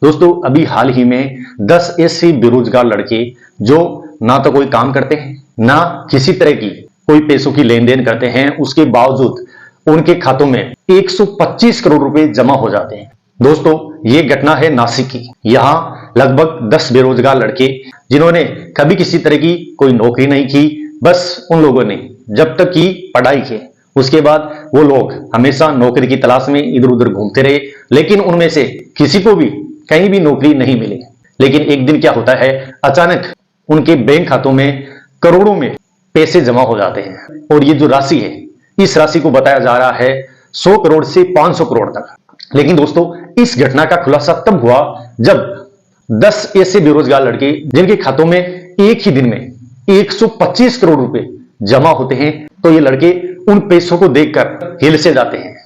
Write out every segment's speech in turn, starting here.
दोस्तों अभी हाल ही में 10 ऐसे बेरोजगार लड़के जो ना तो कोई काम करते हैं ना किसी तरह की कोई पैसों की लेन देन करते हैं, उसके बावजूद उनके खातों में 125 करोड़ रुपए जमा हो जाते हैं। दोस्तों ये घटना है नासिक की। यहाँ लगभग 10 बेरोजगार लड़के जिन्होंने कभी किसी तरह की कोई नौकरी नहीं की, बस उन लोगों ने जब तक की पढ़ाई की, उसके बाद वो लोग हमेशा नौकरी की तलाश में इधर उधर घूमते रहे, लेकिन उनमें से किसी को भी कहीं भी नौकरी नहीं मिली। लेकिन एक दिन क्या होता है, अचानक उनके बैंक खातों में करोड़ों में पैसे जमा हो जाते हैं और ये जो राशि है, इस राशि को बताया जा रहा है 100 करोड़ से 500 करोड़ तक। लेकिन दोस्तों इस घटना का खुलासा तब हुआ जब 10 ऐसे बेरोजगार लड़के जिनके खातों में एक ही दिन में 125 करोड़ रुपए जमा होते हैं, तो ये लड़के उन पैसों को देखकर हिल से जाते हैं।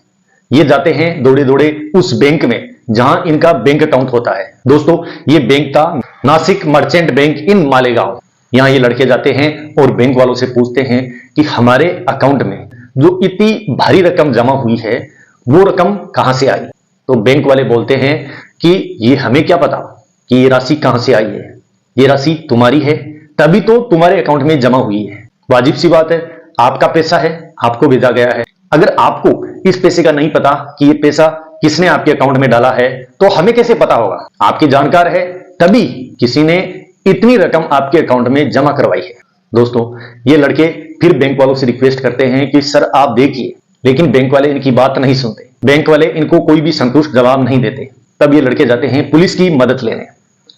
ये जाते हैं दौड़े दौड़े उस बैंक में जहां इनका बैंक अकाउंट होता है। दोस्तों ये बैंक था नासिक मर्चेंट बैंक इन मालेगांव। यहां ये लड़के जाते हैं और बैंक वालों से पूछते हैं कि हमारे अकाउंट में जो इतनी भारी रकम जमा हुई है वो रकम कहां से आई। तो बैंक वाले बोलते हैं कि ये हमें क्या पता कि ये राशि कहां से आई है, ये राशि तुम्हारी है तभी तो तुम्हारे अकाउंट में जमा हुई है। वाजिब सी बात है, आपका पैसा है, आपको भेजा गया है। अगर आपको इस पैसे का नहीं पता कि ये पैसा किसने आपके अकाउंट में डाला है तो हमें कैसे पता होगा। आपकी जानकार है तभी किसी ने इतनी रकम आपके अकाउंट में जमा करवाई है। दोस्तों ये लड़के फिर बैंक वालों से रिक्वेस्ट करते हैं कि सर आप देखिए, लेकिन बैंक वाले इनकी बात नहीं सुनते। बैंक वाले इनको कोई भी संतुष्ट जवाब नहीं देते। तब ये लड़के जाते हैं पुलिस की मदद लेने।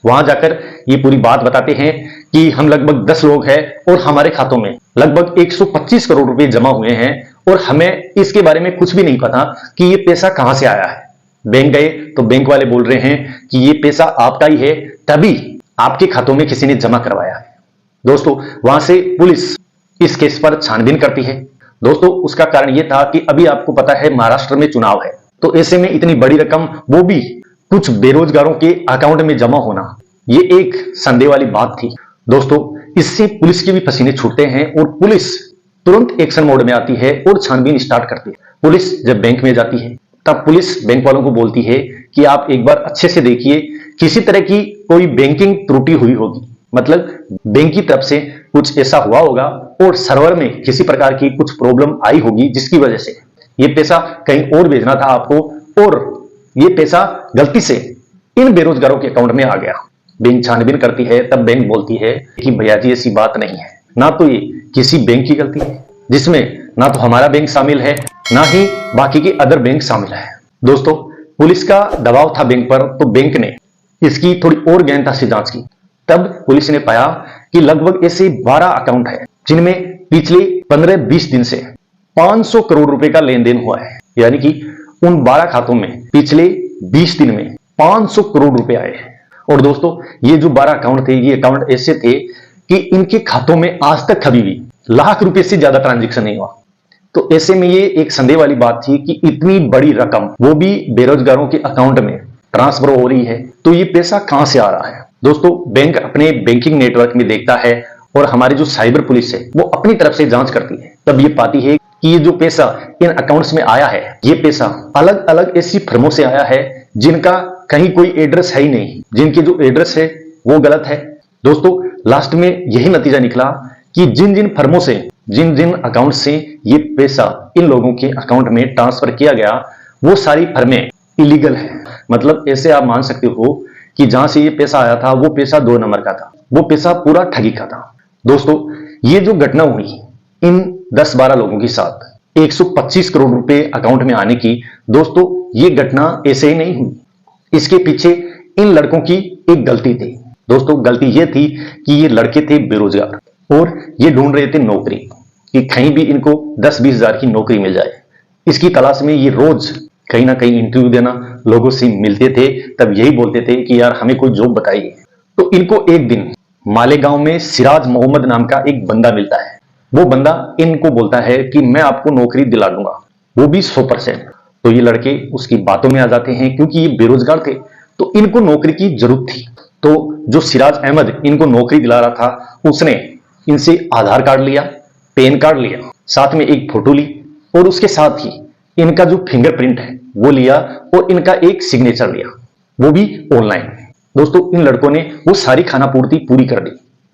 वहां जाकर ये पूरी बात बताते हैं कि हम लगभग 10 लोग हैं और हमारे खातों में लगभग 125 करोड़ रुपए जमा हुए हैं और हमें इसके बारे में कुछ भी नहीं पता कि ये पैसा कहां से आया है। बैंक गए तो बैंक वाले बोल रहे हैं कि ये पैसा आपका ही है तभी आपके खातों में किसी ने जमा करवाया है। दोस्तों वहां से पुलिस इस केस पर छानबीन करती है। दोस्तों उसका कारण यह था कि अभी आपको पता है महाराष्ट्र में चुनाव है, तो ऐसे में इतनी बड़ी रकम वो भी कुछ बेरोजगारों के अकाउंट में जमा होना, ये एक संदेह वाली बात थी। दोस्तों इससे पुलिस के भी पसीने छूटते हैं और पुलिस तुरंत एक्शन मोड में आती है और छानबीन स्टार्ट करती है। पुलिस जब बैंक में जाती है तब पुलिस बैंक वालों को बोलती है कि आप एक बार अच्छे से देखिए, किसी तरह की कोई बैंकिंग त्रुटि हुई होगी, मतलब बैंक की तरफ से कुछ ऐसा हुआ होगा और सर्वर में किसी प्रकार की कुछ प्रॉब्लम आई होगी जिसकी वजह से ये पैसा कहीं और भेजना था आपको और ये पैसा गलती से इन बेरोजगारों के अकाउंट में आ गया। बैंक छानबीन करती है तब बैंक बोलती है कि भैया जी ऐसी बात नहीं है, ना तो ये किसी बैंक की गलती है जिसमें ना तो हमारा बैंक शामिल है ना ही बाकी के अदर बैंक शामिल है। दोस्तों पुलिस का दबाव था बैंक पर, तो बैंक ने इसकी थोड़ी और गहनता से जांच की। तब पुलिस ने पाया कि लगभग ऐसे 12 अकाउंट है जिनमें पिछले 15-20 दिन से 500 करोड़ रुपए का लेन देन हुआ है। यानी कि उन 12 खातों में पिछले 20 दिन में 500 करोड़ रुपए आए हैं। और दोस्तों ये जो 12 अकाउंट थे, ये अकाउंट ऐसे थे कि इनके खातों में आज तक कभी भी लाख रुपए से ज्यादा ट्रांजेक्शन नहीं हुआ। तो ऐसे में ये एक संदेह वाली बात थी कि इतनी बड़ी रकम वो भी बेरोजगारों के अकाउंट में ट्रांसफर हो रही है, तो ये पैसा कहां से आ रहा है। दोस्तों बैंक अपने बैंकिंग नेटवर्क में देखता है और हमारी जो साइबर पुलिस है वो अपनी तरफ से जांच करती है। तब ये पाती है कि ये जो पैसा इन अकाउंट्स में आया है, ये पैसा अलग अलग ऐसी फर्मों से आया है जिनका कहीं कोई एड्रेस है ही नहीं, जिनके जो एड्रेस है वो गलत है। दोस्तों लास्ट में यही नतीजा निकला कि जिन जिन फर्मों से, जिन जिन अकाउंट से ये पैसा इन लोगों के अकाउंट में ट्रांसफर किया गया, वो सारी फर्में इलीगल है। मतलब ऐसे आप मान सकते हो कि जहां से ये पैसा आया था वो पैसा 2 नंबर का था, वो पैसा पूरा ठगी का था। दोस्तों ये जो घटना हुई इन 10-12 लोगों के साथ 125 करोड़ रुपए अकाउंट में आने की, दोस्तों ये घटना ऐसे ही नहीं हुई, इसके पीछे इन लड़कों की एक गलती थी। दोस्तों गलती ये थी कि ये लड़के थे बेरोजगार और ये ढूंढ रहे थे नौकरी कि कहीं भी इनको 10-20 हजार की नौकरी मिल जाए। इसकी तलाश में ये रोज कहीं ना कहीं इंटरव्यू देना, लोगों से मिलते थे, तब यही बोलते थे कि यार हमें कोई जॉब बताइए। तो इनको एक दिन मालेगांव में सिराज मोहम्मद नाम का एक बंदा मिलता है। वो बंदा इनको बोलता है कि मैं आपको नौकरी दिला दूंगा, वो भी 100%। तो ये लड़के उसकी बातों में आ जाते हैं, क्योंकि ये बेरोजगार थे तो इनको नौकरी की जरूरत थी। तो जो सिराज अहमद इनको नौकरी दिला रहा था उसने इनसे आधार कार्ड लिया, पैन कार्ड लिया, साथ में एक फोटो ली और उसके साथ ही इनका जो फिंगरप्रिंट है वो लिया और इनका एक सिग्नेचर लिया। वो भी ऑनलाइन। दोस्तों इन लड़कों ने वो सारी खाना पूर्ति पूरी कर दी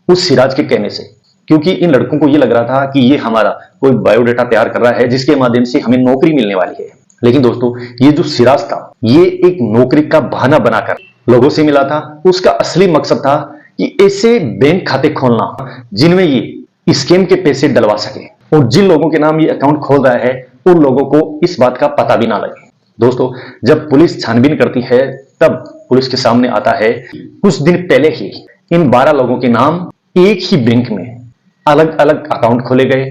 उस सिराज के कहने से, क्योंकि इन लड़कों को ये लग रहा था कि ये हमारा कोई बायोडाटा तैयार कर रहा है जिसके माध्यम से हमें नौकरी मिलने वाली है। लेकिन दोस्तों ये जो सिराज था ये एक नौकरी का बहाना बनाकर लोगों से मिला था। उसका असली मकसद था कि ऐसे बैंक खाते खोलना जिनमें ये स्कैम के पैसे डलवा सके, और जिन लोगों के नाम ये अकाउंट खोल रहा है उन लोगों को इस बात का पता भी ना लगे। दोस्तों जब पुलिस छानबीन करती है तब पुलिस के सामने आता है कुछ दिन पहले ही इन 12 लोगों के नाम एक ही बैंक में अलग अलग अकाउंट खोले गए,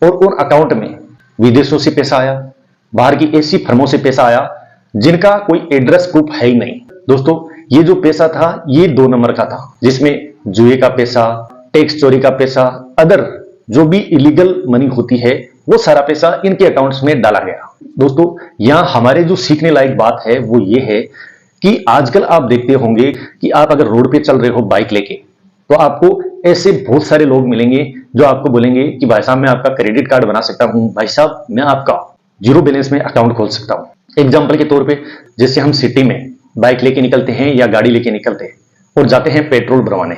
और उन अकाउंट में विदेशों से पैसा आया, बाहर की ऐसी फर्मों से पैसा आया जिनका कोई एड्रेस प्रूफ है ही नहीं। दोस्तों ये जो पैसा था ये 2 नंबर का था, जिसमें जुए का पैसा, टैक्स चोरी का पैसा, अदर जो भी इलीगल मनी होती है वो सारा पैसा इनके अकाउंट्स में डाला गया। दोस्तों यहां हमारे जो सीखने लायक बात है वो ये है कि आजकल आप देखते होंगे कि आप अगर रोड पे चल रहे हो बाइक लेके, तो आपको ऐसे बहुत सारे लोग मिलेंगे जो आपको बोलेंगे कि भाई साहब मैं आपका क्रेडिट कार्ड बना सकता हूं, भाई साहब मैं आपका जीरो बैलेंस में अकाउंट खोल सकता हूं। एग्जाम्पल के तौर पे जैसे हम सिटी में बाइक लेके निकलते हैं या गाड़ी लेके निकलते हैं और जाते हैं पेट्रोल भरवाने,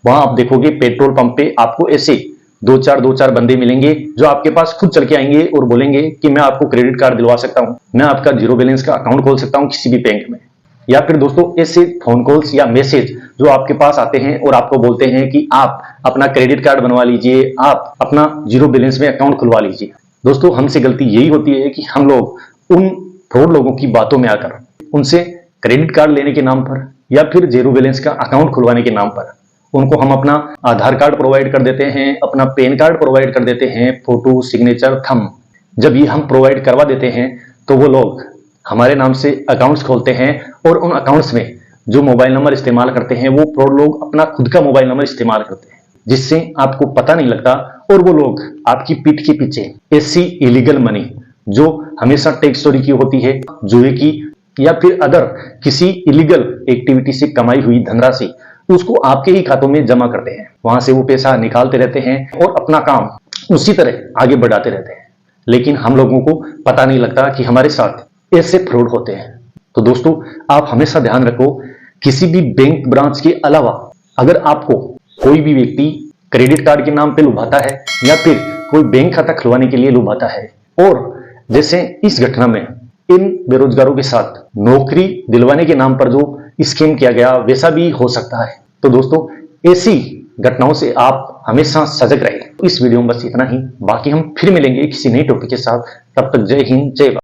वहां आप देखोगे पेट्रोल पंप पे आपको ऐसे दो चार बंदे मिलेंगे जो आपके पास खुद चल के आएंगे और बोलेंगे कि मैं आपको क्रेडिट कार्ड दिलवा सकता हूं, मैं आपका जीरो बैलेंस का अकाउंट खोल सकता हूं किसी भी बैंक में। या फिर दोस्तों ऐसे फोन कॉल्स या मैसेज जो आपके पास आते हैं और आपको बोलते हैं कि आप अपना क्रेडिट कार्ड बनवा लीजिए, आप अपना जीरो बैलेंस में अकाउंट खुलवा लीजिए। दोस्तों हमसे गलती यही होती है कि हम लोग उन फ्रॉड लोगों की बातों में आकर उनसे क्रेडिट कार्ड लेने के नाम पर या फिर जीरो बैलेंस का अकाउंट खुलवाने के नाम पर उनको हम अपना आधार कार्ड प्रोवाइड कर देते हैं, अपना पैन कार्ड प्रोवाइड कर देते हैं, फोटो, सिग्नेचर, थंब। जब ये हम प्रोवाइड करवा देते हैं तो वो लोग हमारे नाम से अकाउंट्स खोलते हैं और उन अकाउंट्स में जो मोबाइल नंबर इस्तेमाल करते हैं वो फ्रॉड लोग अपना खुद का मोबाइल नंबर इस्तेमाल करते हैं, जिससे आपको पता नहीं लगता, और वो लोग आपकी पीठ के पीछे ऐसी इलीगल मनी जो हमेशा टैक्स चोरी की होती है, जुए की या फिर अदर किसी इलीगल एक्टिविटी से कमाई हुई धनराशि उसको आपके ही खातों में जमा करते हैं। वहां से वो पैसा निकालते रहते हैं और अपना काम उसी तरह आगे बढ़ाते रहते हैं, लेकिन हम लोगों को पता नहीं लगता कि हमारे साथ ऐसे फ्रॉड होते हैं। तो दोस्तों आप हमेशा ध्यान रखो, किसी भी बैंक ब्रांच के अलावा अगर आपको कोई भी व्यक्ति क्रेडिट कार्ड के नाम पे लुभाता है या फिर कोई बैंक खाता खुलवाने के लिए लुभाता है, और जैसे इस घटना में इन बेरोजगारों के साथ नौकरी दिलवाने के नाम पर जो स्कीम किया गया वैसा भी हो सकता है, तो दोस्तों ऐसी घटनाओं से आप हमेशा सजग रहे। इस वीडियो में बस इतना ही, बाकी हम फिर मिलेंगे किसी नई टॉपिक के साथ। तब तक जय हिंद, जय भारत।